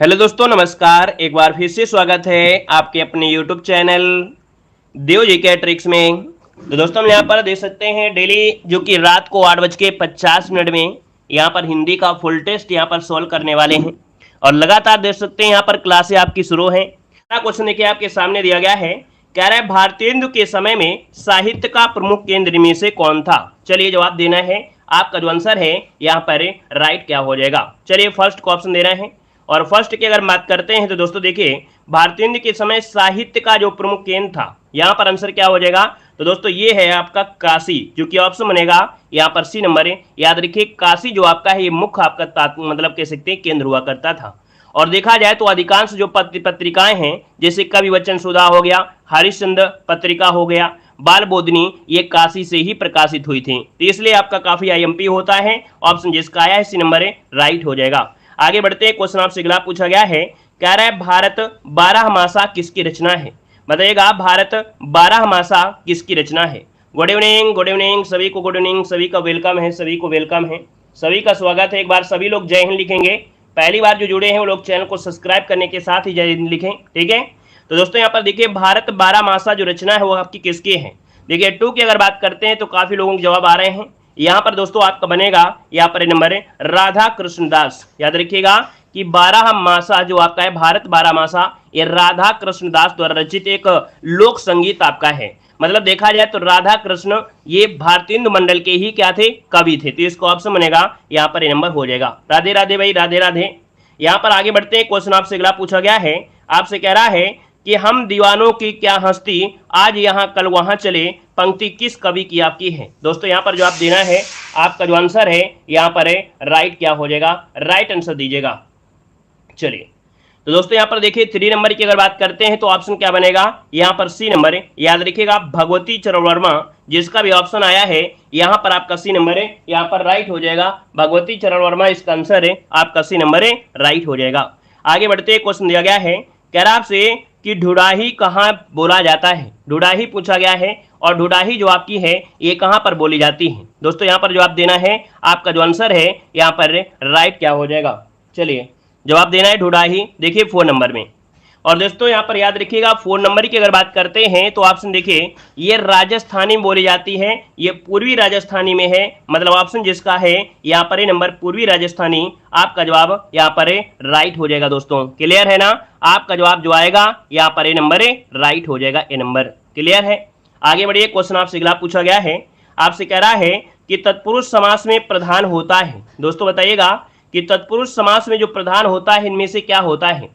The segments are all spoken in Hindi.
हेलो दोस्तों, नमस्कार। एक बार फिर से स्वागत है आपके अपने यूट्यूब चैनल देव जी के ट्रिक्स में। तो दोस्तों हम यहाँ पर देख सकते हैं डेली जो कि रात को 8:50 में यहाँ पर हिंदी का फुल टेस्ट यहाँ पर सॉल्व करने वाले हैं और लगातार देख सकते हैं यहाँ पर क्लासें आपकी शुरू हैं। क्वेश्चन देखिए आपके सामने दिया गया है, कह रहा है भारतेंदु के समय में साहित्य का प्रमुख केंद्र इनमें से कौन था। चलिए जवाब देना है। आपका जो आंसर है यहाँ पर राइट क्या हो जाएगा। चलिए फर्स्ट को ऑप्शन देना है और फर्स्ट की अगर बात करते हैं तो दोस्तों देखिए भारतेंदु के समय साहित्य का जो प्रमुख केंद्र था, यहाँ पर आंसर क्या हो जाएगा। तो दोस्तों ये है आपका काशी, जो कि ऑप्शन बनेगा यहाँ पर सी नंबर है। याद रखिए काशी जो आपका है ये मुख्य आपका मतलब कह सकते हैं केंद्र हुआ करता था। और देखा जाए तो अधिकांश जो पत्रिकाएं हैं जैसे कवि वचन सुधा हो गया, हरिश्चंद्र पत्रिका हो गया, बाल बोधनी, ये काशी से ही प्रकाशित हुई थी। तो इसलिए आपका काफी आईएमपी होता है। ऑप्शन जिसका आया है सी नंबर है राइट हो जाएगा। आगे बढ़ते हैं। क्वेश्चन आपसे अगला पूछा गया है, कह रहा है भारत 12 मासा किसकी रचना है। बताइएगा भारत 12 मासा किसकी रचना है। गुड इवनिंग, गुड इवनिंग सभी को, गुड इवनिंग सभी का वेलकम है, सभी को वेलकम है, सभी का स्वागत है। एक बार सभी लोग जय हिंद लिखेंगे। पहली बार जो जुड़े हैं वो लोग चैनल को सब्सक्राइब करने के साथ ही जय हिंद लिखें, ठीक है। तो दोस्तों यहाँ पर देखिए भारत 12 मासा जो रचना है वो आपकी किसकी है। देखिए 2 की अगर बात करते हैं तो काफी लोगों के जवाब आ रहे हैं। यहाँ पर दोस्तों आपका बनेगा यहाँ पर नंबर है राधा कृष्णदास। याद रखिएगा कि 12 मासा जो आपका है भारत 12 मासा, ये राधा कृष्णदास द्वारा रचित एक लोक संगीत आपका है। मतलब देखा जाए तो राधा कृष्ण ये भारतेंदु मंडल के ही क्या थे, कवि थे। तो इसका ऑप्शन बनेगा यहाँ पर नंबर हो जाएगा। राधे राधे भाई, राधे राधे। यहाँ पर आगे बढ़ते हैं। क्वेश्चन आपसे अगला पूछा गया है, आपसे कह रहा है कि हम दीवानों की क्या हस्ती आज यहाँ कल वहां चले, पंक्ति किस कवि की आपकी है। दोस्तों यहाँ पर जवाब देना है। आपका जो आंसर है यहाँ पर है राइट क्या हो जाएगा, राइट आंसर दीजिएगा। चलिए तो दोस्तों यहाँ पर देखिए 3 नंबर की अगर बात करते हैं तो ऑप्शन क्या बनेगा, यहाँ पर सी नंबर है। याद रखिएगा भगवती चरण वर्मा, जिसका भी ऑप्शन आया है यहाँ पर आपका सी नंबर है, यहाँ पर राइट हो जाएगा। भगवती चरण वर्मा इसका आंसर है, आपका सी नंबर है, राइट हो जाएगा। आगे बढ़ते क्वेश्चन दिया गया है, कह रहा आपसे कि ढुडाही कहाँ बोला जाता है। ढुडाही पूछा गया है और ढुडाही जो आपकी है ये कहाँ पर बोली जाती है। दोस्तों यहाँ पर जवाब देना है। आपका जो आंसर है यहाँ पर राइट क्या हो जाएगा। चलिए जवाब देना है ढुडाही, देखिए 4 नंबर में। और दोस्तों यहाँ पर याद रखिएगा 4 नंबर की अगर बात करते हैं तो ऑप्शन देखिए ये राजस्थानी में बोली जाती है, ये पूर्वी राजस्थानी में है। मतलब ऑप्शन जिसका है यहाँ पर नंबर पूर्वी राजस्थानी, आपका जवाब यहाँ पर राइट हो जाएगा। दोस्तों क्लियर है ना। आपका जवाब जो आएगा यहाँ पर नंबर राइट हो जाएगा, ए नंबर। क्लियर है। आगे बढ़िए। क्वेश्चन आपसे अगला पूछा गया है, आपसे कह रहा है कि तत्पुरुष समास में प्रधान होता है। दोस्तों बताइएगा कि तत्पुरुष समास में जो प्रधान होता है इनमें से क्या होता है।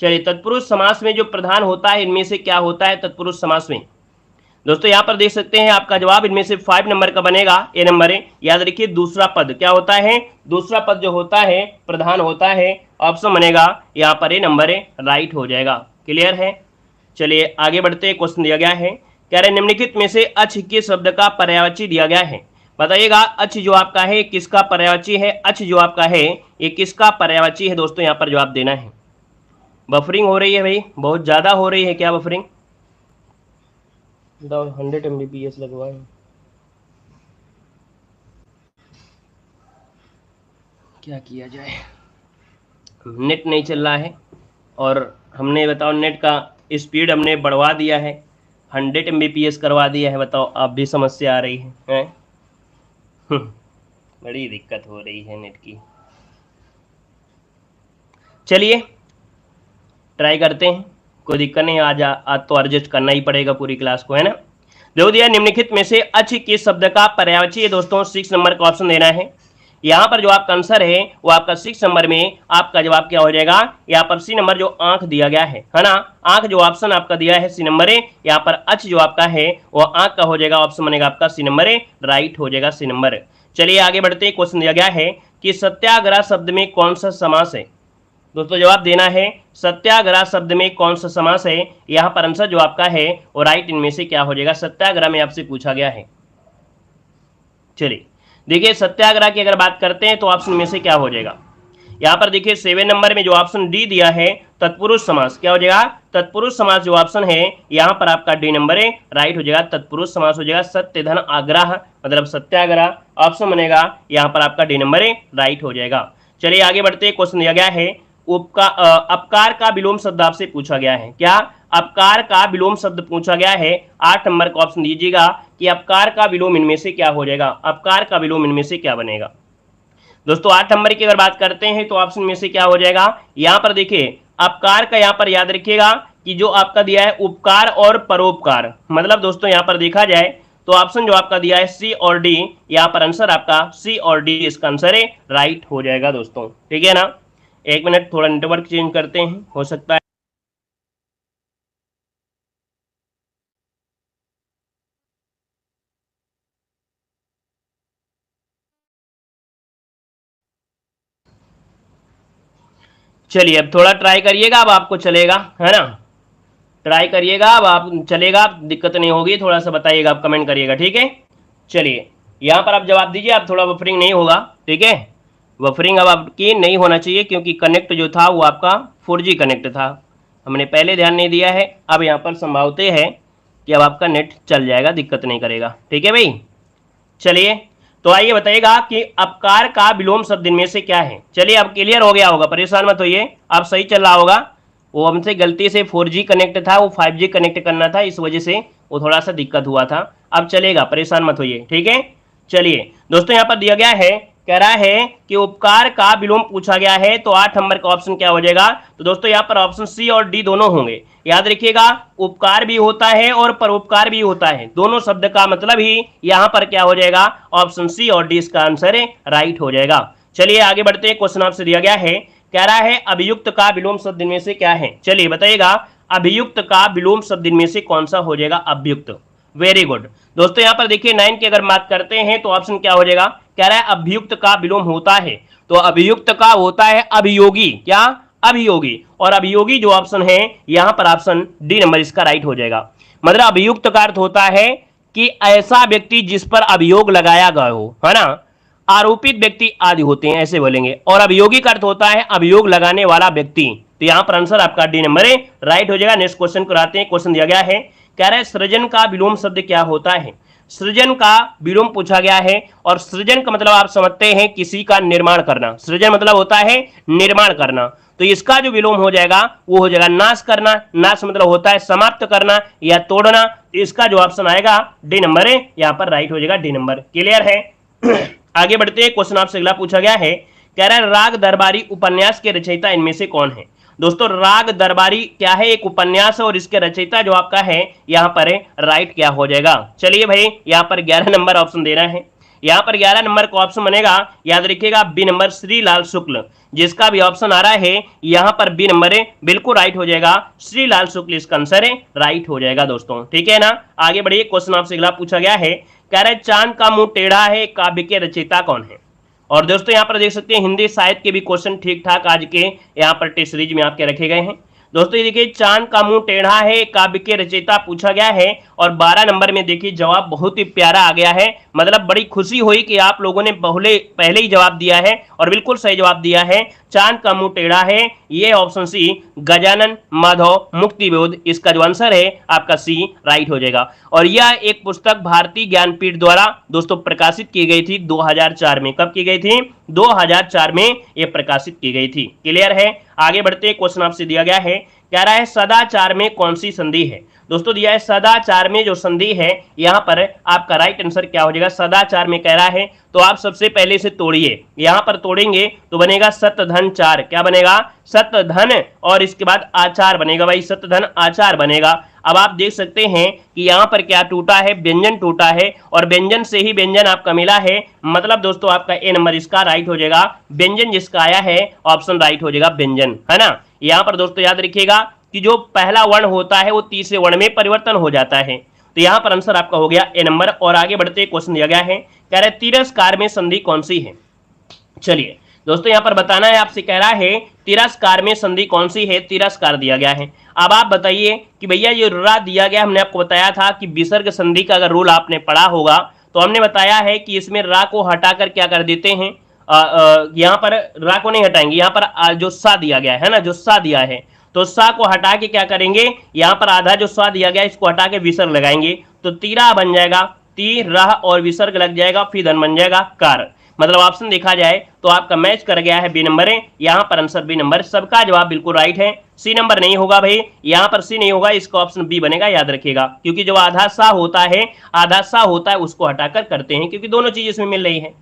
चलिए तत्पुरुष समास में जो प्रधान होता है इनमें से क्या होता है तत्पुरुष समास में। दोस्तों यहाँ पर देख सकते हैं आपका जवाब इनमें से 5 नंबर का बनेगा, ए नंबर है। याद रखिए दूसरा पद क्या होता है, दूसरा पद जो होता है प्रधान होता है। ऑप्शन बनेगा यहाँ पर ए नंबर है, राइट हो जाएगा। क्लियर है। चलिए आगे बढ़ते। क्वेश्चन दिया गया है, कह रहे निम्नलिखित में से अच के शब्द का पर्यायवाची दिया गया है। बताइएगा अच जो आपका है किसका पर्यायवाची है। अच जो आपका है ये किसका पर्यायवाची है। दोस्तों यहाँ पर जवाब देना है। बफरिंग हो रही है भाई, बहुत ज्यादा हो रही है क्या बफरिंग। 100 Mbps लगवाए, क्या किया जाए, नेट नहीं चल रहा है और हमने बताओ नेट का स्पीड हमने बढ़वा दिया है, 100 Mbps करवा दिया है। बताओ आप भी समस्या आ रही है? बड़ी दिक्कत हो रही है नेट की। चलिए ट्राई करते हैं, कोई दिक्कत नहीं। आज तो एडजस्ट करना ही पड़ेगा पूरी क्लास को, है ना। देखो दिया निम्नलिखित में से अच किस शब्द का पर्यायवाची है। दोस्तों 6 नंबर का ऑप्शन देना है। यहाँ पर जो आपका आंसर है वो आपका 6 नंबर में आपका जवाब क्या हो जाएगा, यहाँ पर सी नंबर जो आंख दिया गया है ना। आंख जो ऑप्शन आपका दिया है सी नंबर है, यहाँ पर अच जो आपका है वो आंख का हो जाएगा। ऑप्शन बनेगा आपका सी नंबर है, राइट हो जाएगा सी नंबर। चलिए आगे बढ़ते। क्वेश्चन दिया गया है कि सत्याग्रह शब्द में कौन सा समास है। दोस्तों जवाब देना है सत्याग्रह शब्द में कौन सा समास है। यहाँ पर आंसर जो आपका है वो राइट इनमें से क्या हो जाएगा, सत्याग्रह में आपसे पूछा गया है। चलिए देखिए सत्याग्रह की अगर बात करते हैं तो ऑप्शन में से क्या हो जाएगा। यहाँ पर देखिए 7 नंबर में जो ऑप्शन डी दिया है तत्पुरुष समास, क्या हो जाएगा तत्पुरुष समास जो ऑप्शन है यहाँ पर आपका डी नंबर है, राइट हो जाएगा। तत्पुरुष समास हो जाएगा सत्य धन आग्रह, मतलब सत्याग्रह। ऑप्शन बनेगा यहाँ पर आपका डी नंबर है, राइट हो जाएगा। चलिए आगे बढ़ते। क्वेश्चन दिया गया है अपकार का विलोम शब्द आपसे पूछा गया है। क्या? अपकार का विलोम शब्द पूछा गया है। 8 नंबर का ऑप्शन दीजिएगा कि अपकार का विलोम इनमें से क्या हो जाएगा, अपकार का विलोम इनमें से क्या बनेगा। दोस्तों 8 नंबर की अगर बात करते हैं तो ऑप्शन में से क्या हो जाएगा, यहां पर देखिए अपकार का, यहां पर याद रखिएगा कि जो आपका दिया है उपकार और परोपकार, मतलब दोस्तों यहां पर देखा जाए तो ऑप्शन जो आपका दिया है सी और डी, यहां पर आंसर आपका सी और डी इसका आंसर है, राइट हो जाएगा दोस्तों। ठीक है ना, एक मिनट थोड़ा नेटवर्क चेंज करते हैं, हो सकता है। चलिए अब थोड़ा ट्राई करिएगा, अब आपको चलेगा, है ना, ट्राई करिएगा, अब आप चलेगा, दिक्कत नहीं होगी, थोड़ा सा बताइएगा, आप कमेंट करिएगा। ठीक है, चलिए यहाँ पर आप जवाब दीजिए, आप थोड़ा बफरिंग नहीं होगा। ठीक है, बफरिंग अब आपकी नहीं होना चाहिए क्योंकि कनेक्ट जो था वो आपका 4G कनेक्ट था, हमने पहले ध्यान नहीं दिया है। अब यहाँ पर संभावते है कि अब आपका नेट चल जाएगा, दिक्कत नहीं करेगा। ठीक है भाई, चलिए तो आइए बताइएगा कि अपकार का विलोम शब्द इनमें से क्या है। चलिए अब क्लियर हो गया होगा, परेशान मत होइए, अब सही चल रहा होगा। वो हमसे गलती से 4G कनेक्ट था, वो 5G कनेक्ट करना था, इस वजह से वो थोड़ा सा दिक्कत हुआ था। अब चलेगा, परेशान मत होइए। ठीक है, चलिए दोस्तों यहाँ पर दिया गया है, कह रहा है कि उपकार का विलोम पूछा गया है, तो 8 नंबर का ऑप्शन क्या हो जाएगा। तो दोस्तों यहाँ पर ऑप्शन सी और डी दोनों होंगे। याद रखिएगा उपकार भी होता है और परोपकार भी होता है, दोनों शब्द का मतलब ही यहाँ पर क्या हो जाएगा, ऑप्शन सी और डी इसका आंसर है, राइट हो जाएगा। चलिए आगे बढ़ते हैं, क्वेश्चन आपसे दिया गया है, कह रहा है अभियुक्त का विलोम शब्द इनमें से क्या है। चलिए बताइएगा अभियुक्त का विलोम शब्द इनमें से कौन सा हो जाएगा, अभियुक्त। वेरी गुड दोस्तों, यहाँ पर देखिए 9 की अगर बात करते हैं तो ऑप्शन क्या हो जाएगा, कह रहा है अभियुक्त का विलोम होता है, तो अभियुक्त का होता है अभियोगी। क्या? अभियोगी। और अभियोगी जो ऑप्शन है यहां पर ऑप्शन डी नंबर इसका राइट हो जाएगा। मतलब अभियुक्त का अर्थ होता है कि ऐसा व्यक्ति जिस पर अभियोग लगाया गया हो, है ना, आरोपित व्यक्ति आदि होते हैं, ऐसे बोलेंगे। और अभियोगी का अर्थ होता है अभियोग लगाने वाला व्यक्ति। तो यहां पर आंसर आपका डी नंबर है, राइट हो जाएगा। नेक्स्ट क्वेश्चन को आते हैं, क्वेश्चन दिया गया है, कह रहा है सृजन का विलोम शब्द क्या होता है। सृजन का विलोम पूछा गया है, और सृजन का मतलब आप समझते हैं किसी का निर्माण करना। सृजन मतलब होता है निर्माण करना, तो इसका जो विलोम हो जाएगा वो हो जाएगा नाश करना। नाश मतलब होता है समाप्त करना या तोड़ना। इसका जो ऑप्शन आएगा डी नंबर है, यहां पर राइट हो जाएगा, डी नंबर। क्लियर है? आगे बढ़ते हैं, क्वेश्चन आपसे अगला पूछा गया है, कह रहा है राग दरबारी उपन्यास के रचयिता इनमें से कौन है। दोस्तों राग दरबारी क्या है, एक उपन्यास है, और इसके रचयिता जो आपका है यहाँ पर है, राइट क्या हो जाएगा। चलिए भाई यहाँ पर 11 नंबर ऑप्शन देना है, यहाँ पर 11 नंबर का ऑप्शन बनेगा, याद रखिएगा बी नंबर श्रीलाल शुक्ल। जिसका भी ऑप्शन आ रहा है यहाँ पर बी नंबर है, बिल्कुल राइट हो जाएगा, श्रीलाल शुक्ल इसका आंसर है, राइट हो जाएगा दोस्तों। ठीक है ना, आगे बढ़िए, क्वेश्चन आपसे अगला पूछा गया है, कह रहा है चांद का मुंह टेढ़ा है काव्य के रचयिता कौन है। और दोस्तों यहाँ पर देख सकते हैं हिंदी साहित्य के भी क्वेश्चन ठीक ठाक आज के यहाँ पर टेस्ट सीरीज में आपके रखे गए हैं। दोस्तों ये देखिए चांद का मुंह टेढ़ा है काव्य के रचयिता पूछा गया है, और 12 नंबर में देखिए जवाब बहुत ही प्यारा आ गया है। मतलब बड़ी खुशी हुई कि आप लोगों ने पहले ही जवाब दिया है और बिल्कुल सही जवाब दिया है। चांद का मुंह टेढ़ा है, ये ऑप्शन सी गजानन माधव मुक्तिबोध, इसका जो आंसर है आपका सी राइट हो जाएगा। और यह एक पुस्तक भारतीय ज्ञानपीठ द्वारा दोस्तों प्रकाशित की गई थी 2004 में। कब की गई थी? 2004 में ये प्रकाशित की गई थी। क्लियर है? आगे बढ़ते क्वेश्चन आपसे दिया गया है, कह रहा है सदाचार में कौन सी संधि है। दोस्तों दिया है सदाचार में जो संधि है, यहां पर आपका राइट आंसर क्या हो जाएगा, सदाचार में कह रहा है तो आप सबसे पहले से तोड़िए, यहां पर तोड़ेंगे तो बनेगा सत धन चार। क्या बनेगा? सत धन, और इसके बाद आचार बनेगा भाई, सत धन आचार बनेगा। अब आप देख सकते हैं कि यहाँ पर क्या टूटा है, व्यंजन टूटा है, और व्यंजन से ही व्यंजन आपका मिला है, मतलब दोस्तों आपका ए नंबर इसका राइट हो जाएगा। व्यंजन जिसका आया है ऑप्शन राइट हो जाएगा व्यंजन, है ना। यहाँ पर दोस्तों याद रखिएगा कि जो पहला वर्ण होता है वो तीसरे वर्ण में परिवर्तन हो जाता है, तो यहाँ पर आंसर आपका हो गया ए नंबर। और आगे बढ़ते क्वेश्चन दिया गया है, कह रहे तिरस्कार में संधि कौन सी है। चलिए दोस्तों यहाँ पर बताना है आपसे, कह रहा है तिरस्कार में संधि कौन सी है, तिरस्कार दिया गया है। अब आप बताइए कि भैया ये रा दिया गया, हमने आपको बताया था कि विसर्ग संधि का अगर रूल आपने पढ़ा होगा तो हमने बताया है कि इसमें रा को हटाकर क्या कर देते हैं, यहाँ पर रा को नहीं हटाएंगे, यहाँ पर जो सा दिया गया है ना, जो सा दिया है, तो सा को हटा के क्या करेंगे, यहाँ पर आधा जो सा दिया गया इसको हटा के विसर्ग लगाएंगे, तो तीरा बन जाएगा, ती रह और विसर्ग लग जाएगा, फिर धन बन जाएगा कार। मतलब ऑप्शन देखा जाए तो आपका मैच कर गया है बी नंबर है, यहाँ पर आंसर बी नंबर, सबका जवाब बिल्कुल राइट है। सी नंबर नहीं होगा भाई, यहाँ पर सी नहीं होगा, इसका ऑप्शन बी बनेगा, याद रखिएगा। क्योंकि जो आधा सा होता है उसको हटाकर करते हैं, क्योंकि दोनों चीज इसमें मिल रही है।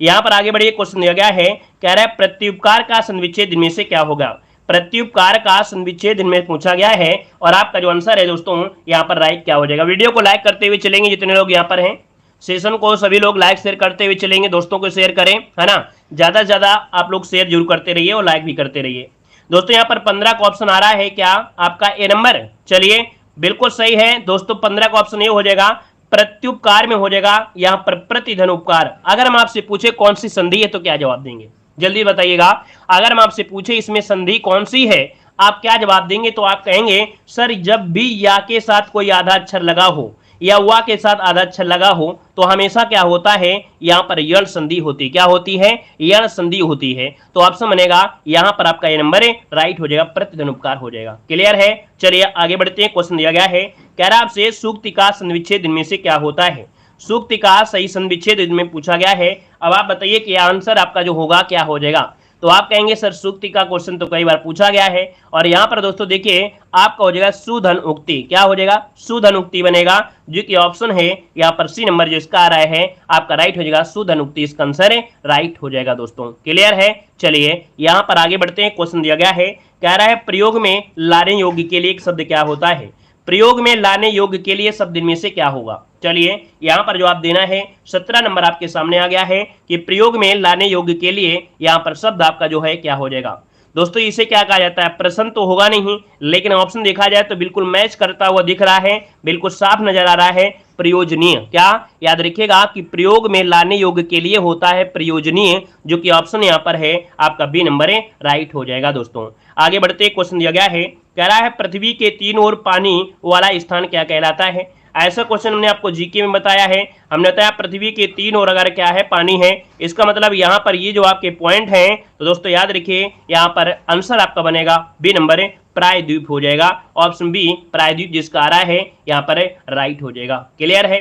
यहाँ पर आगे बढ़िए, क्वेश्चन दिया गया है, कह रहा है प्रत्युपकार का सन्विच्छेद इनमें से क्या होगा। प्रत्युपकार का सन्विच्छेद इनमें पूछा गया है, और आपका जो आंसर है दोस्तों यहाँ पर राइट क्या हो जाएगा। वीडियो को लाइक करते हुए चलेंगे जितने लोग यहाँ पर हैं, सेशन को सभी लोग लाइक शेयर करते हुए चलेंगे, दोस्तों को शेयर करें, है ना। ज्यादा से ज्यादा आप लोग शेयर जरूर करते रहिए और लाइक भी करते रहिए। दोस्तों यहाँ पर 15 का ऑप्शन आ रहा है क्या आपका ए नंबर, चलिए बिल्कुल सही है दोस्तों, 15 का ऑप्शन ये हो जाएगा, प्रत्युपकार में हो जाएगा यहाँ पर प्रतिधन उपकार। अगर हम आपसे पूछे कौन सी संधि है तो क्या जवाब देंगे, जल्दी बताइएगा। अगर हम आपसे पूछे इसमें संधि कौन सी है, आप क्या जवाब देंगे। तो आप कहेंगे सर जब भी या के साथ कोई आधा अक्षर लगा हो या वा के साथ आधा अक्षर लगा हो तो हमेशा क्या होता है, यहाँ पर यण संधि होती, क्या होती है, यण संधि होती है। तो ऑप्शन बनेगा यहाँ पर आपका ये नंबर है, राइट हो जाएगा, प्रतिधन उपकार हो जाएगा। क्लियर है, चलिए आगे बढ़ते हैं। क्वेश्चन दिया गया है, कह रहा आपसे सूक्ति का सन्विच्छेद इनमें से क्या होता है। सूक्ति का सही सन्विच्छेद इनमें पूछा गया है। अब आप बताइए कि आंसर आपका जो होगा क्या हो जाएगा। तो आप कहेंगे सर सूक्ति का क्वेश्चन तो कई बार पूछा गया है, और यहाँ पर दोस्तों देखिए आपका हो जाएगा सुधन उक्ति, क्या हो जाएगा, सुधन उक्ति बनेगा, जो कि ऑप्शन है यहाँ पर सी नंबर जो इसका आ रहा है आपका राइट हो जाएगा, सुधन उक्ति इसका आंसर है, राइट हो जाएगा दोस्तों। क्लियर है, चलिए यहाँ पर आगे बढ़ते हैं। क्वेश्चन दिया गया है, कह रहा है प्रयोग में लाने योग्य के लिए एक शब्द क्या होता है। प्रयोग में लाने योग्य के लिए शब्द इनमें से क्या होगा। चलिए यहाँ पर जवाब देना है, 17 नंबर आपके सामने आ गया है कि प्रयोग में लाने योग्य के लिए यहाँ पर शब्द आपका जो है क्या हो जाएगा। दोस्तों इसे क्या कहा जाता है, प्रश्न तो होगा नहीं, लेकिन ऑप्शन देखा जाए तो बिल्कुल मैच करता हुआ दिख रहा है, बिल्कुल साफ नजर आ रहा है, प्रयोजनीय। क्या याद रखिएगा कि प्रयोग में लाने योग्य के लिए होता है प्रयोजनीय, जो कि ऑप्शन यहाँ पर है आपका बी नंबर है, राइट हो जाएगा दोस्तों। आगे बढ़ते क्वेश्चन दिया गया है, कह रहा है पृथ्वी के तीन ओर पानी वाला स्थान क्या कहलाता है। ऐसा क्वेश्चन हमने आपको जीके में बताया है, हमने बताया पृथ्वी के तीन ओर अगर क्या है, पानी है, इसका मतलब यहाँ पर ये जो आपके पॉइंट हैं, तो दोस्तों याद रखिए यहाँ पर आंसर आपका बनेगा बी नंबर है, प्रायद्वीप हो जाएगा, ऑप्शन बी प्रायद्वीप जिसका आ रहा है यहाँ पर राइट हो जाएगा। क्लियर है,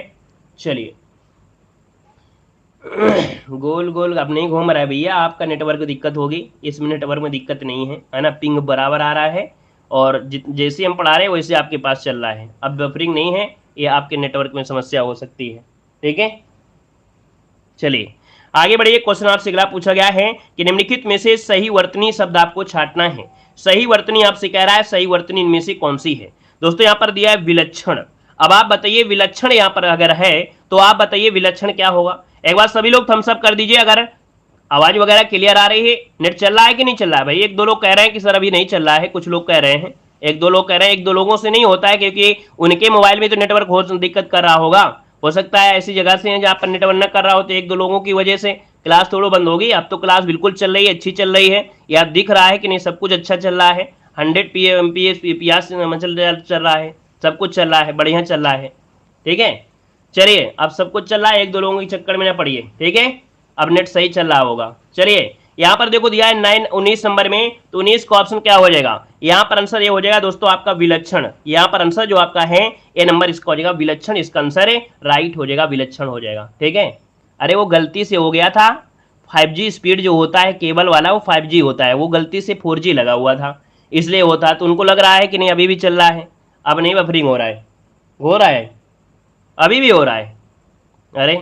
चलिए गोल गोल अब नहीं घूम रहा है भैया, आपका नेटवर्क दिक्कत होगी, इसमें नेटवर्क में दिक्कत नहीं है ना, पिंग बराबर आ रहा है, और जैसे हम पढ़ा रहे हैं वैसे आपके पास चल रहा है, अब बफरिंग नहीं है, ये आपके नेटवर्क में समस्या हो सकती है, ठीक है। चलिए आगे बढ़िए, क्वेश्चन आपसे अगला पूछा गया है कि निम्नलिखित में से सही वर्तनी शब्द आपको छांटना है। सही वर्तनी आपसे कह रहा है, सही वर्तनी इनमें से कौन सी है। दोस्तों यहाँ पर दिया है विलक्षण। अब आप बताइए विलक्षण यहाँ पर अगर है तो आप बताइए विलक्षण क्या होगा। एक बार सभी लोग थम्स अप कर दीजिए अगर आवाज वगैरह क्लियर आ रही है। नेट चल रहा है कि नहीं चल रहा है भाई। एक दो लोग कह रहे हैं कि सर अभी नहीं चल रहा है, कुछ लोग कह रहे हैं, एक दो लोग कह रहे हैं। एक दो लोगों से नहीं होता है क्योंकि उनके मोबाइल में तो नेटवर्क हो दिक्कत कर रहा होगा, हो सकता है ऐसी जगह से जहाँ पर नेटवर्क न कर रहा हो, तो एक दो लोगों की वजह से क्लास थोड़ा बंद होगी। अब तो क्लास बिल्कुल चल रही है, अच्छी चल रही है, या दिख रहा है कि नहीं सब कुछ अच्छा चल रहा है, 100 MPS चल रहा है, सब कुछ चल रहा है, बढ़िया चल रहा है, ठीक है। चलिए अब सब कुछ चल रहा है, एक दो लोगों के चक्कर में ना पड़िए, ठीक है। अब नेट सही चल रहा होगा। चलिए यहाँ पर देखो दिया है 19 नंबर में, तो 19 का ऑप्शन क्या हो जाएगा, यहाँ पर आंसर ये हो जाएगा दोस्तों आपका विलक्षण। यहाँ पर आंसर जो आपका है ए नंबर इसका हो जाएगा विलक्षण, इसका आंसर है राइट हो जाएगा, विलक्षण हो जाएगा, ठीक है। अरे वो गलती से हो गया था, 5G स्पीड जो होता है केबल वाला वो 5G होता है, वो गलती से 4G लगा हुआ था इसलिए होता है, तो उनको लग रहा है कि नहीं अभी भी चल रहा है, अब नहीं बफरिंग हो रहा है, अभी भी हो रहा है। अरे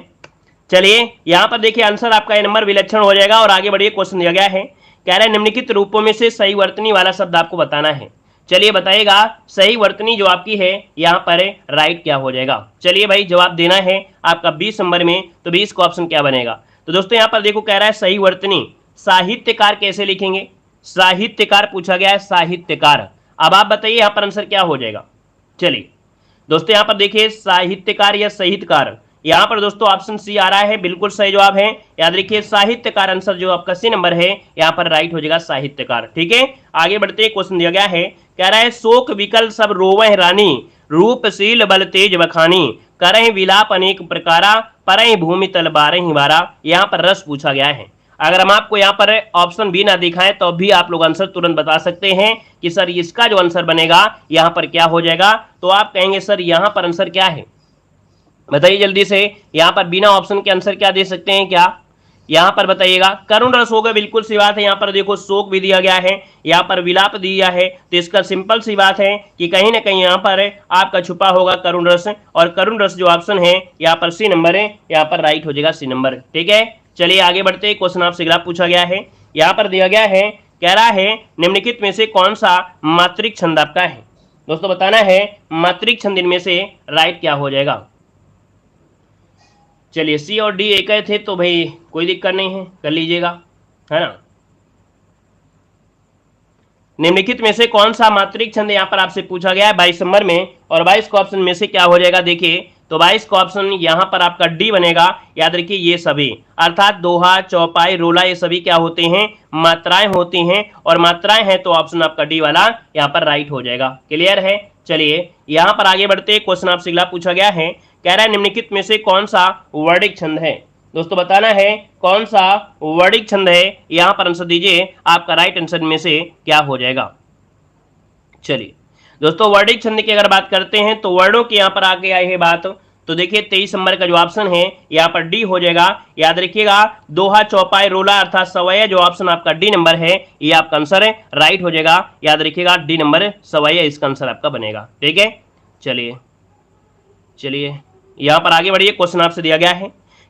चलिए यहाँ पर देखिए आंसर आपका ये नंबर विलक्षण हो जाएगा। और आगे बढ़िए, क्वेश्चन दिया गया है, कह रहा है निम्नलिखित रूपों में से सही वर्तनी वाला शब्द आपको बताना है। चलिए बताइएगा सही वर्तनी जो आपकी है यहाँ पर राइट क्या हो जाएगा। चलिए भाई जवाब देना है आपका 20 नंबर में, तो 20 का ऑप्शन क्या बनेगा। तो दोस्तों यहाँ पर देखो कह रहा है सही वर्तनी साहित्यकार कैसे लिखेंगे, साहित्यकार पूछा गया है, साहित्यकार। अब आप बताइए यहाँ पर आंसर क्या हो जाएगा। चलिए दोस्तों यहाँ पर देखिए साहित्यकार या साहित्यकार, यहाँ पर दोस्तों ऑप्शन सी आ रहा है, बिल्कुल सही जवाब है। याद रखिए साहित्यकार आंसर जो आपका सी नंबर है यहाँ पर राइट हो जाएगा, साहित्यकार, ठीक है। आगे बढ़ते हैं, क्वेश्चन दिया गया है, कह रहा है शोक विकल सब रोवह रानी, रूपशील बल तेज बखानी, करह विलाप अनेक प्रकारा, परह भूमि तल बारह बारा। यहाँ पर रस पूछा गया है। अगर हम आपको यहाँ पर ऑप्शन बी ना दिखाएं तो भी आप लोग आंसर तुरंत बता सकते हैं कि सर इसका जो आंसर बनेगा यहाँ पर क्या हो जाएगा। तो आप कहेंगे सर यहाँ पर आंसर क्या है, बताइए जल्दी से। यहाँ पर बिना ऑप्शन के आंसर क्या दे सकते हैं, क्या यहाँ पर बताइएगा करुण रस होगा, बिल्कुल सी बात है। यहाँ पर देखो शोक भी दिया गया है, यहाँ पर विलाप दिया है, तो इसका सिंपल सी बात है कि कहीं ना कहीं यहाँ पर आपका छुपा होगा करुण रस, और करुण रस जो ऑप्शन है यहाँ पर सी नंबर है, यहाँ पर राइट हो जाएगा सी नंबर। ठीक है, चलिए आगे बढ़ते हैं। क्वेश्चन आपसे अगला पूछा गया है, यहाँ पर दिया गया है, कह रहा है निम्नलिखित में से कौन सा मात्रिक छंद आपका है। दोस्तों बताना है मात्रिक छंद इनमें से राइट क्या हो जाएगा। चलिए सी और डी एक ही थे तो भाई कोई दिक्कत नहीं है, कर लीजिएगा, है ना। निम्नलिखित में से कौन सा मात्रिक छंद यहाँ पर आपसे पूछा गया है 22 नंबर में, और 22 का ऑप्शन में से क्या हो जाएगा। देखिए तो 22 का ऑप्शन यहाँ पर आपका डी बनेगा। याद रखिए ये सभी अर्थात दोहा, चौपाई, रोला ये सभी क्या होते हैं, मात्राएं होती हैं, और मात्राएं हैं तो ऑप्शन आपका डी वाला यहाँ पर राइट हो जाएगा। क्लियर है, चलिए यहाँ पर आगे बढ़ते। क्वेश्चन आपसे अगला पूछा गया है, कह रहा है निम्नलिखित में से कौन सा वर्णिक छंद है। दोस्तों बताना है कौन सा वर्णिक छंद है, यहां पर आंसर दीजिए, आपका राइट आंसर में से क्या हो जाएगा। चलिए दोस्तों वर्णिक छंद की अगर बात करते हैं तो वर्णों की यहां पर आगे आई है बात, तो देखिए 23 नंबर का जो ऑप्शन है यहाँ पर डी हो जाएगा। याद रखिएगा दोहा, चौपाई, रोला अर्थात सवैया जो ऑप्शन आपका डी नंबर है ये आपका आंसर है, राइट हो जाएगा। याद रखिएगा डी नंबर सवैया इसका आंसर आपका बनेगा। ठीक है, चलिए यहाँ पर आगे बढ़िए। क्वेश्चन आपसे दिया गया है,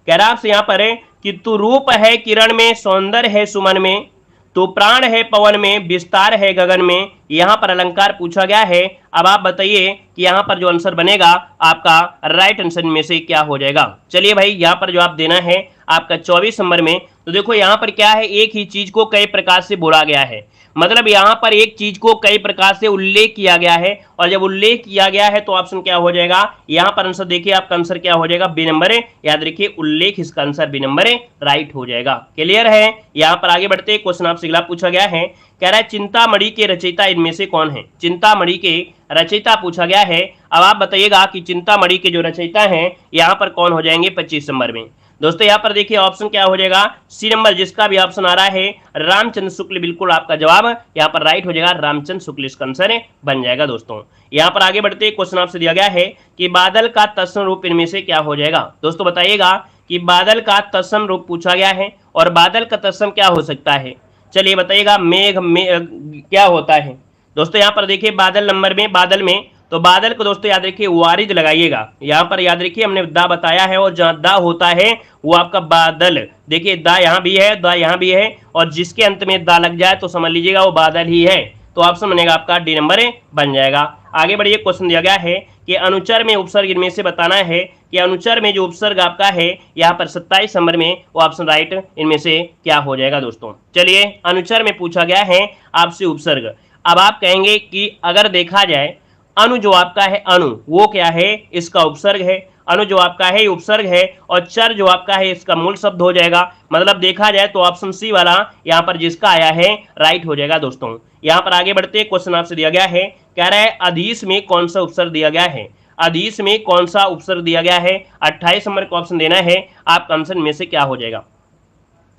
कह रहा आपसे यहाँ पर है कि तू रूप है किरण में, सौंदर्य है सुमन में, तो प्राण है पवन में, विस्तार है गगन में। यहाँ पर अलंकार पूछा गया है। अब आप बताइए कि यहाँ पर जो आंसर बनेगा आपका राइट आंसर में से क्या हो जाएगा। चलिए भाई यहाँ पर जो आप देना है आपका 24 नंबर में, तो देखो यहाँ पर क्या है, एक ही चीज को कई प्रकार से बोला गया है, मतलब यहाँ पर एक चीज को कई प्रकार से उल्लेख किया गया है, और जब उल्लेख किया गया है तो ऑप्शन क्या हो जाएगा। यहाँ पर आंसर देखिए आपका आंसर क्या हो जाएगा, बी नंबर है। याद रखिए उल्लेख इसका आंसर बी नंबर है, राइट हो जाएगा। क्लियर है, यहाँ पर आगे बढ़ते। क्वेश्चन आपसे अगला पूछा गया है, कह रहा है चिंतामणि के रचयिता इनमें से कौन है। चिंतामणि के रचयिता पूछा गया है। अब आप बताइएगा कि चिंतामणि के जो रचयिता हैं यहाँ पर कौन हो जाएंगे 25 नंबर में। दोस्तों यहाँ पर देखिए ऑप्शन क्या हो जाएगा, सी नंबर, जिसका भी ऑप्शन आ रहा है रामचंद्र शुक्ल, बिल्कुल आपका जवाब यहाँ पर राइट हो जाएगा, रामचंद्र शुक्ल इसका आंसर बन जाएगा। दोस्तों यहाँ पर आगे बढ़ते, क्वेश्चन आपसे दिया गया है कि बादल का तत्सम रूप इनमें से क्या हो जाएगा। दोस्तों बताइएगा कि बादल का तत्सम रूप पूछा गया है, और बादल का तत्सम क्या हो सकता है। चलिए बताइएगा मेघ में क्या होता है। दोस्तों यहाँ पर देखिए बादल नंबर में, बादल में, तो बादल को दोस्तों याद रखिए वारिद लगाइएगा। यहाँ पर याद रखिए हमने दा बताया है, और जहाँ दा होता है वो आपका बादल, देखिए दा यहाँ भी है, दा यहाँ भी है, और जिसके अंत में दा लग जाए तो समझ लीजिएगा वो बादल ही है, तो ऑप्शन बनेगा आपका डी नंबर बन जाएगा। आगे बढ़िए। क्वेश्चन दिया गया है कि अनुचर में उपसर्ग इनमें से बताना है कि अनुचर में जो उपसर्ग आपका है यहाँ पर 27 नंबर में, वो ऑप्शन राइट इनमें से क्या हो जाएगा। दोस्तों चलिए अनुचर में पूछा गया है आपसे उपसर्ग। अब आप कहेंगे कि अगर देखा जाए अनु जो आपका है, अनु वो क्या है, इसका उपसर्ग है। अनु जो आपका है उपसर्ग है, और चर जो आपका है इसका मूल शब्द हो जाएगा। मतलब देखा जाए तो ऑप्शन सी वाला यहाँ पर जिसका आया है राइट हो जाएगा। दोस्तों यहाँ पर आगे बढ़ते, क्वेश्चन आपसे दिया गया है, कह रहा है अधीश में कौन सा उपसर्ग दिया गया है। अधीश में कौन सा उपसर्ग दिया गया है, 28 नंबर का ऑप्शन देना है, आपका आंसर में से क्या हो जाएगा।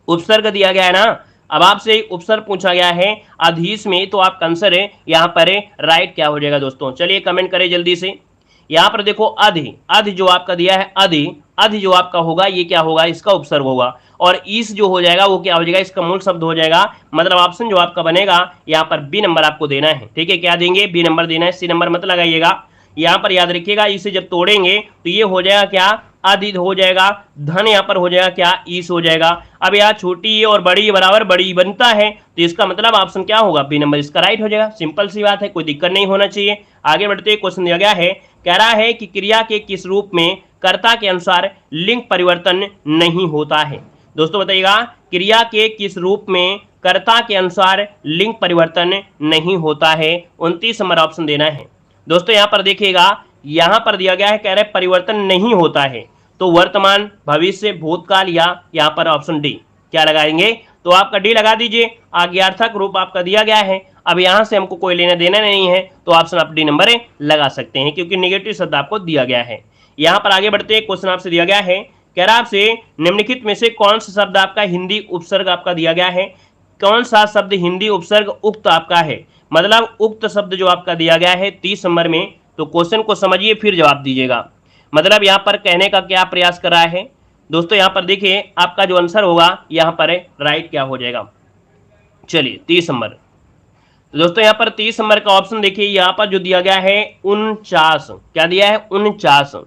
उपसर्ग दिया गया है ना, अब आपसे उपसर्ग पूछा गया है अधीश में, तो आपका आंसर है यहाँ पर राइट क्या हो जाएगा। दोस्तों चलिए कमेंट करें जल्दी से। यहाँ पर देखो अधि, अधि जो आपका दिया है, अधि, अधि जो आपका होगा ये क्या होगा, इसका उपसर्ग होगा, और ईस जो हो जाएगा वो क्या हो जाएगा, इसका मूल शब्द हो जाएगा। मतलब ऑप्शन जो आपका बनेगा यहाँ पर बी नंबर आपको देना है। ठीक है, क्या देंगे, बी नंबर देना है, सी नंबर मत लगाइएगा। यहाँ पर याद रखिएगा इसे जब तोड़ेंगे तो ये हो जाएगा क्या, अधि हो जाएगा, धन यहाँ पर हो जाएगा क्या, ईस हो जाएगा। अब यहाँ छोटी और बड़ी बराबर बड़ी बनता है, तो इसका मतलब ऑप्शन क्या होगा, बी नंबर इसका राइट हो जाएगा। सिंपल सी बात है, कोई दिक्कत नहीं होना चाहिए। आगे बढ़ते, क्वेश्चन दिया गया है, कह रहा है कि क्रिया के किस रूप में कर्ता के अनुसार लिंग परिवर्तन नहीं होता है। दोस्तों बताइएगा क्रिया के किस रूप में कर्ता के अनुसार लिंग परिवर्तन नहीं होता है, 29 नंबर ऑप्शन देना है। दोस्तों यहाँ पर देखिएगा, यहाँ पर दिया गया है, कह रहे परिवर्तन नहीं होता है, तो वर्तमान, भविष्य, भूतकाल, या यहाँ पर ऑप्शन डी क्या लगाएंगे, तो आपका डी लगा दीजिए। आज्ञार्थक रूप आपका दिया गया है, अब यहाँ से हमको कोई लेना देना नहीं है, तो ऑप्शन आप डी नंबर लगा सकते हैं, क्योंकि नेगेटिव शब्द आपको दिया गया है। यहाँ पर आगे बढ़ते, क्वेश्चन आपसे दिया गया है, कह रहा आपसे निम्नलिखित में से कौन सा शब्द आपका हिंदी उपसर्ग आपका दिया गया है। कौन सा शब्द हिंदी उपसर्ग उक्त आपका है, मतलब उक्त शब्द जो आपका दिया गया है 30 नंबर में, तो क्वेश्चन को समझिए फिर जवाब दीजिएगा। मतलब यहाँ पर कहने का क्या प्रयास कर रहा है, दोस्तों यहाँ पर देखिए आपका जो आंसर होगा यहाँ पर राइट क्या हो जाएगा। चलिए 30 नंबर। तो दोस्तों यहाँ पर 30 नंबर का ऑप्शन देखिए, यहाँ पर जो दिया गया है 49, क्या दिया है 49।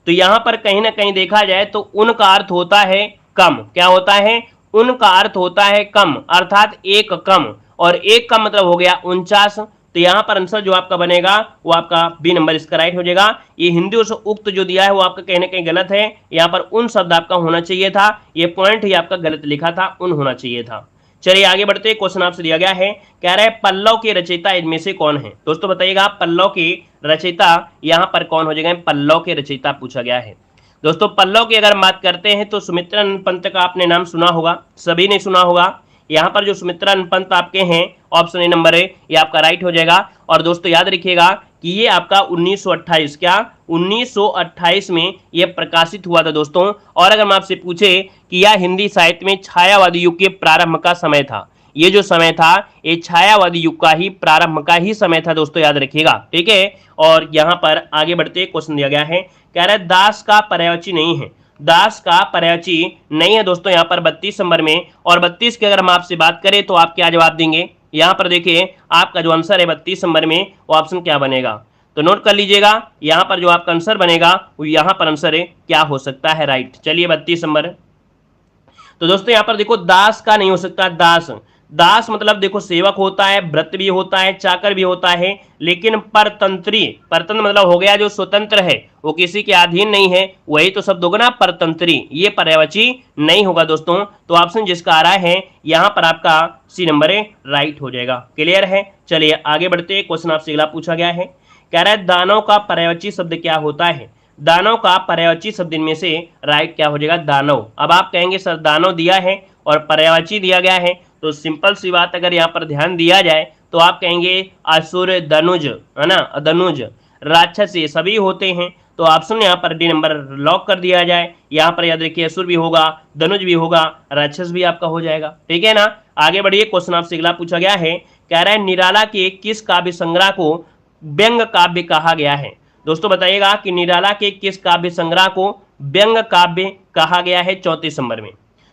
तो यहाँ पर कहीं ना कहीं देखा जाए तो उन का अर्थ होता है कम, क्या होता है, उन का अर्थ होता है कम, अर्थात एक कम, और एक का मतलब हो गया 49। तो यहाँ पर आंसर जो आपका बनेगा वो आपका बी नंबर इसका राइट हो जाएगा। ये हिंदी से उक्त जो दिया है वो आपका कहीं ना कहीं गलत है, यहाँ पर उन शब्द आपका होना चाहिए था, ये पॉइंट ही आपका गलत लिखा था, उन होना चाहिए था। चलिए आगे बढ़ते हैं, क्वेश्चन आपसे दिया गया है, कह रहा है पल्लव के रचयिता इनमें से कौन है। दोस्तों बताइएगा पल्लव के रचयिता यहाँ पर कौन हो जाएगा, पल्लव के रचयिता पूछा गया है। दोस्तों पल्लव की अगर बात करते हैं तो सुमित्रानंद पंत का आपने नाम सुना होगा, सभी ने सुना होगा। यहाँ पर जो सुमित्रानंद पंत आपके हैं, ऑप्शन ए नंबर है ये आपका राइट हो जाएगा। और दोस्तों याद रखिएगा कि ये आपका 1928, क्या 1928 में ये प्रकाशित हुआ था दोस्तों। और अगर मैं आपसे पूछे कि यह हिंदी साहित्य में छायावादी युग के प्रारंभ का समय था, ये जो समय था ये छायावादी युग का ही प्रारंभ का ही समय था दोस्तों, याद रखिएगा, ठीक है। और यहाँ पर आगे बढ़ते क्वेश्चन दिया गया है, कह रहा है दास का पर्यायवाची नहीं है, दास का पर्यायवाची नहीं है दोस्तों यहाँ पर 32 नंबर में। और 32 की अगर हम आपसे बात करें तो आप क्या जवाब देंगे, यहाँ पर देखिए आपका जो आंसर है 32 नंबर में वो ऑप्शन क्या बनेगा, तो नोट कर लीजिएगा, यहाँ पर जो आपका आंसर बनेगा वो यहाँ पर आंसर है क्या हो सकता है, राइट। चलिए 32 नंबर। तो दोस्तों यहाँ पर देखो दास का नहीं हो सकता, दास, दास मतलब देखो सेवक होता है, व्रत भी होता है, चाकर भी होता है, लेकिन परतंत्री, परतंत्र मतलब हो गया जो स्वतंत्र है, वो किसी के अधीन नहीं है, वही तो शब्द होगा ना परतंत्री, ये पर्यायवाची नहीं होगा दोस्तों। तो ऑप्शन जिसका आ रहा है यहाँ पर आपका सी नंबर है राइट हो जाएगा, क्लियर है। चलिए आगे बढ़ते हैं, क्वेश्चन आपसे अगला पूछा गया है, कह रहा है दानव का पर्यायवाची शब्द क्या होता है, दानव का पर्यायवाची शब्द इनमें से राइट क्या हो जाएगा, दानव। अब आप कहेंगे सर दानव दिया है और पर्यायवाची दिया गया है, तो सिंपल सी बात अगर यहाँ पर ध्यान दिया जाए तो आप कहेंगे असुर, धनुज, है ना, धनुज, राक्षस ये सभी होते हैं। तो ऑप्शन यहाँ पर डी नंबर लॉक कर दिया जाए, यहाँ पर याद रखिए असुर भी होगा, धनुज भी होगा, राक्षस भी आपका हो जाएगा, ठीक है ना। आगे बढ़िए, क्वेश्चन आपसे अगला पूछा गया है, कह रहा है निराला के किस काव्य संग्रह को व्यंग काव्य कहा गया है। दोस्तों बताइएगा कि निराला के किस काव्य संग्रह को व्यंग काव्य कहा गया है 34 नंबर में।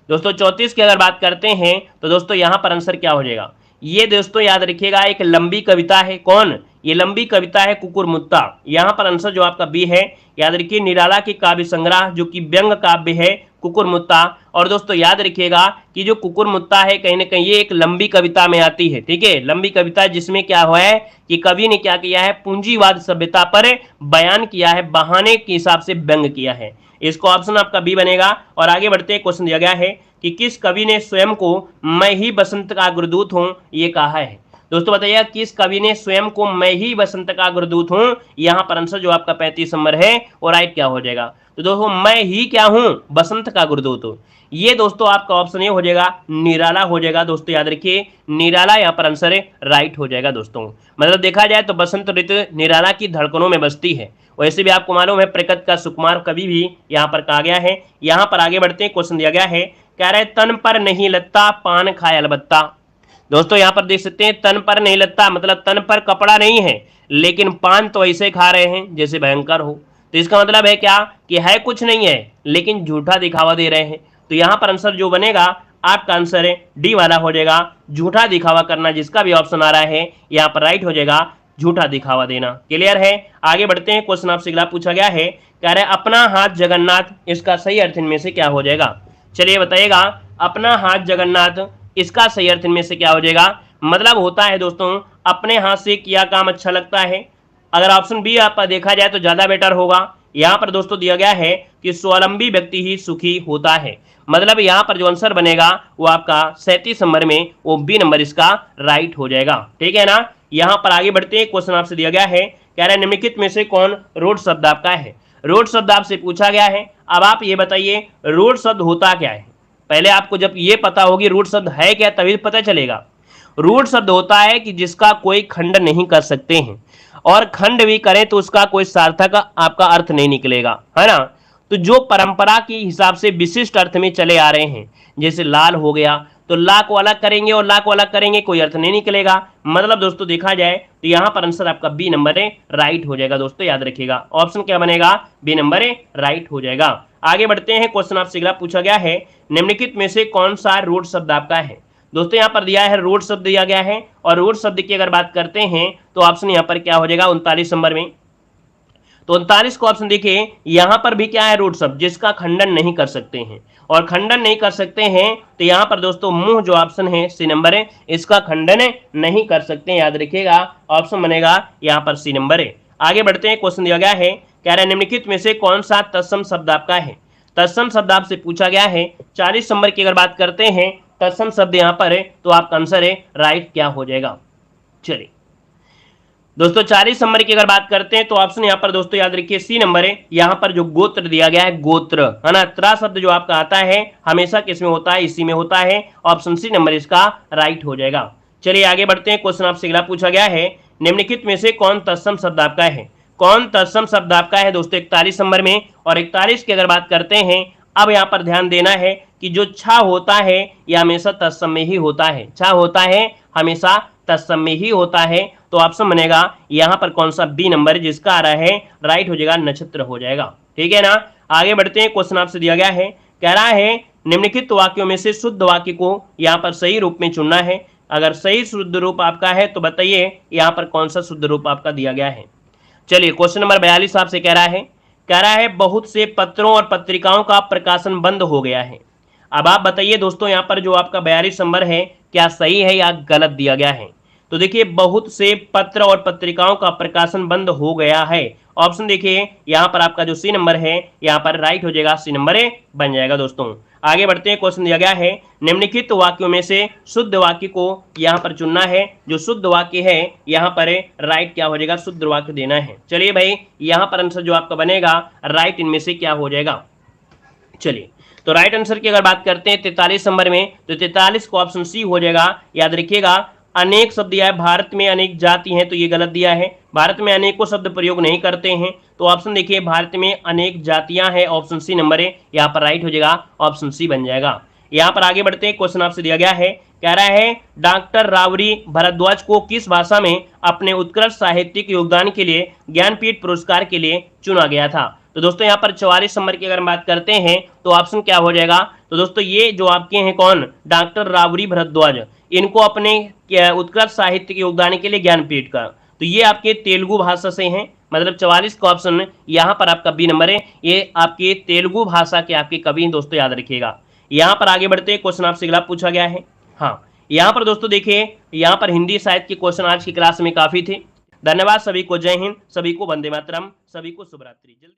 दोस्तों 34 की अगर बात करते हैं तो दोस्तों यहाँ पर आंसर क्या हो जाएगा, ये दोस्तों याद रखिएगा एक लंबी कविता है, कौन, ये लंबी कविता है कुकुरमुत्ता। यहाँ पर आंसर जो आपका बी है, याद रखिए निराला के काव्य संग्रह जो कि व्यंग काव्य है कुकुरमुत्ता। और दोस्तों याद रखिएगा कि जो कुकुरमुत्ता है कहीं ना कहीं ये एक लंबी कविता में आती है, ठीक है, लंबी कविता जिसमें क्या हुआ है कि कवि ने क्या किया है, पूंजीवाद सभ्यता पर बयान किया है, बहाने के हिसाब से व्यंग किया है। इसको ऑप्शन आपका बी बनेगा। और आगे बढ़ते हैं, क्वेश्चन दिया गया है कि किस कवि ने स्वयं को मैं ही बसंत का अग्रदूत हूं ये कहा है। दोस्तों बताइए किस कवि ने स्वयं को मैं ही बसंत का अग्रदूत हूं, यहाँ पर आंसर जो आपका 35 नंबर है और राइट क्या हो जाएगा, तो दोस्तों मैं ही क्या हूं, बसंत का अग्रदूत हूं, ये दोस्तों आपका ऑप्शन ये हो जाएगा निराला हो जाएगा। दोस्तों याद रखिए निराला यहाँ पर आंसर है राइट हो जाएगा दोस्तों। मतलब देखा जाए तो बसंत ऋतु निराला की धड़कनों में बसती है। वैसे भी आपको मालूम है प्रकृति का सुकुमार कवि भी यहाँ पर कहा गया है। यहाँ पर आगे बढ़ते हैं, क्वेश्चन दिया गया है, कह रहे तन पर नहीं लगता पान खाए अलबत्ता। दोस्तों यहाँ पर देख सकते हैं तन पर नहीं लगता मतलब तन पर कपड़ा नहीं है, लेकिन पान तो ऐसे खा रहे हैं जैसे भयंकर हो। तो इसका मतलब है क्या कि है कुछ नहीं है लेकिन झूठा दिखावा दे रहे हैं। तो यहाँ पर आंसर जो बनेगा आपका आंसर है डी वाला हो जाएगा, झूठा दिखावा करना, जिसका भी ऑप्शन आ रहा है यहाँ पर राइट हो जाएगा, झूठा दिखावा देना, क्लियर है। आगे बढ़ते हैं, क्वेश्चन आपसे अगला पूछा गया है, कह रहे अपना हाथ जगन्नाथ, इसका सही अर्थ इनमें से क्या हो जाएगा। चलिए बताइएगा अपना हाथ जगन्नाथ, इसका सही अर्थ इनमें से क्या हो जाएगा। मतलब होता है दोस्तों अपने हाथ से किया काम अच्छा लगता है। अगर ऑप्शन बी आपका देखा जाए तो ज्यादा बेटर होगा। यहाँ पर दोस्तों दिया गया है कि स्वावलंबी व्यक्ति ही सुखी होता है। मतलब यहाँ पर जो आंसर बनेगा वो आपका 37 नंबर में वो बी नंबर इसका राइट हो जाएगा, ठीक है ना। यहाँ पर आगे बढ़ते हैं, क्वेश्चन आपसे दिया गया है, कह रहे निम्नलिखित में से कौन रोड शब्द आपका है। रोड शब्द आपसे पूछा गया है। अब आप ये बताइए रोड शब्द होता क्या है। पहले आपको जब ये पता होगी रूट शब्द है क्या तभी पता चलेगा। रूट शब्द होता है कि जिसका कोई खंड नहीं कर सकते हैं, और खंड भी करें तो उसका कोई सार्थक आपका अर्थ नहीं निकलेगा, है ना। तो जो परंपरा के हिसाब से विशिष्ट अर्थ में चले आ रहे हैं, जैसे लाल हो गया तो ला को अलग करेंगे और ला को अलग करेंगे कोई अर्थ नहीं निकलेगा। मतलब दोस्तों देखा जाए तो यहाँ पर आंसर आपका बी नंबर है राइट हो जाएगा। दोस्तों याद रखिएगा ऑप्शन क्या बनेगा, बी नंबर है राइट हो जाएगा। आगे बढ़ते हैं, क्वेश्चन आपसे अगला पूछा गया है, निम्नलिखित में से कौन सा रूट शब्द आपका है। दोस्तों यहाँ पर दिया है रूट शब्द दिया गया है, और रूट शब्द की अगर बात करते हैं तो ऑप्शन यहाँ पर क्या हो जाएगा 39 नंबर में। तो 39 को ऑप्शन देखिए, यहां पर भी क्या है रूट शब्द जिसका खंडन नहीं कर सकते हैं, और खंडन नहीं कर सकते हैं तो यहां पर दोस्तों मुंह जो ऑप्शन है सी नंबर है, इसका खंडन नहीं कर सकते, याद रखिएगा ऑप्शन बनेगा यहां पर सी नंबर है। आगे बढ़ते हैं, क्वेश्चन दिया गया है, कह रहा है निम्नलिखित में से कौन सा तत्सम शब्द आपका है। तत्सम शब्द आपसे पूछा गया है। 40 नंबर की अगर बात करते हैं तत्सम शब्द यहां पर है, तो आपका आंसर है राइट क्या हो जाएगा। चलिए दोस्तों 40 नंबर की अगर बात करते हैं तो ऑप्शन यहाँ पर दोस्तों याद रखिए सी नंबर है। यहाँ पर जो गोत्र दिया गया है, गोत्र है ना, त्रा शब्द जो आपका आता है हमेशा किस में होता है, इसी में होता है, ऑप्शन सी नंबर इसका राइट हो जाएगा। चलिए आगे बढ़ते हैं, क्वेश्चन आपसे अगला पूछा गया है, निम्नलिखित में से कौन तत्सम शब्द आपका है। कौन तत्सम शब्द आपका है दोस्तों 41 नंबर में। और 41 की अगर बात करते हैं, अब यहाँ पर ध्यान देना है कि जो छा होता है यह हमेशा तत्सम में ही होता है, छा होता है हमेशा तत्सम में ही होता है, तो ऑप्शन बनेगा यहाँ पर कौन सा बी नंबर है, जिसका आ रहा है राइट हो जाएगा, नक्षत्र हो जाएगा। ठीक है ना। आगे बढ़ते हैं, क्वेश्चन आपसे दिया गया है, कह रहा है निम्नलिखित वाक्यों में से शुद्ध वाक्य को यहाँ पर सही रूप में चुनना है। अगर सही शुद्ध रूप आपका है तो बताइए यहाँ पर कौन सा शुद्ध रूप आपका दिया गया है। चलिए क्वेश्चन नंबर 42 आपसे कह रहा है बहुत से पत्रों और पत्रिकाओं का प्रकाशन बंद हो गया है। अब आप बताइए दोस्तों यहाँ पर जो आपका 42 नंबर है क्या सही है या गलत दिया गया है। तो देखिए बहुत से पत्र और पत्रिकाओं का प्रकाशन बंद हो गया है, ऑप्शन देखिए यहाँ पर आपका जो सी नंबर है यहाँ पर राइट हो जाएगा, सी नंबर बन जाएगा। दोस्तों आगे बढ़ते हैं, क्वेश्चन दिया गया है, निम्नलिखित वाक्यों में से शुद्ध वाक्य को यहाँ पर चुनना है। जो शुद्ध वाक्य है यहाँ पर राइट क्या हो जाएगा, शुद्ध वाक्य देना है। चलिए भाई यहाँ पर आंसर जो आपका बनेगा राइट इनमें से क्या हो जाएगा। चलिए तो राइट आंसर की अगर बात करते हैं 43 नंबर में, तो 43 को ऑप्शन सी हो जाएगा। याद रखिएगा अनेक शब्द दिया है, भारत में अनेक जाति हैं, तो ये गलत दिया है, भारत में अनेकों शब्द प्रयोग नहीं करते हैं, तो ऑप्शन देखिए भारत में अनेक जातियां हैं, ऑप्शन सी नंबर है यहाँ पर राइट हो जाएगा, ऑप्शन सी बन जाएगा। यहाँ पर आगे बढ़ते हैं, क्वेश्चन आपसे दिया गया है, कह रहा है डॉक्टर रावरी भारद्वाज को किस भाषा में अपने उत्कृष्ट साहित्यिक योगदान के लिए ज्ञानपीठ पुरस्कार के लिए चुना गया था। तो दोस्तों यहाँ पर 44 नंबर की अगर बात करते हैं तो ऑप्शन क्या हो जाएगा। तो दोस्तों ये जो आपके हैं कौन, डॉक्टर रावरी भारद्वाज, इनको अपने उत्कृष्ट साहित्य के योगदान के लिए ज्ञानपीठ का, तो ये आपके तेलुगु भाषा से हैं, मतलब 44 का ऑप्शन यहाँ पर आपका बी नंबर है, ये आपके तेलुगु भाषा के आपके कवि हैं दोस्तों, याद रखिएगा। यहाँ पर आगे बढ़ते हैं, क्वेश्चन आपसे अगला पूछा गया है। हाँ यहाँ पर दोस्तों देखिए यहाँ पर हिंदी साहित्य के क्वेश्चन आज की क्लास में काफी थे। धन्यवाद सभी को, जय हिंद, सभी को वंदे मातरम, सभी को शुभ रात्रि। जल्दी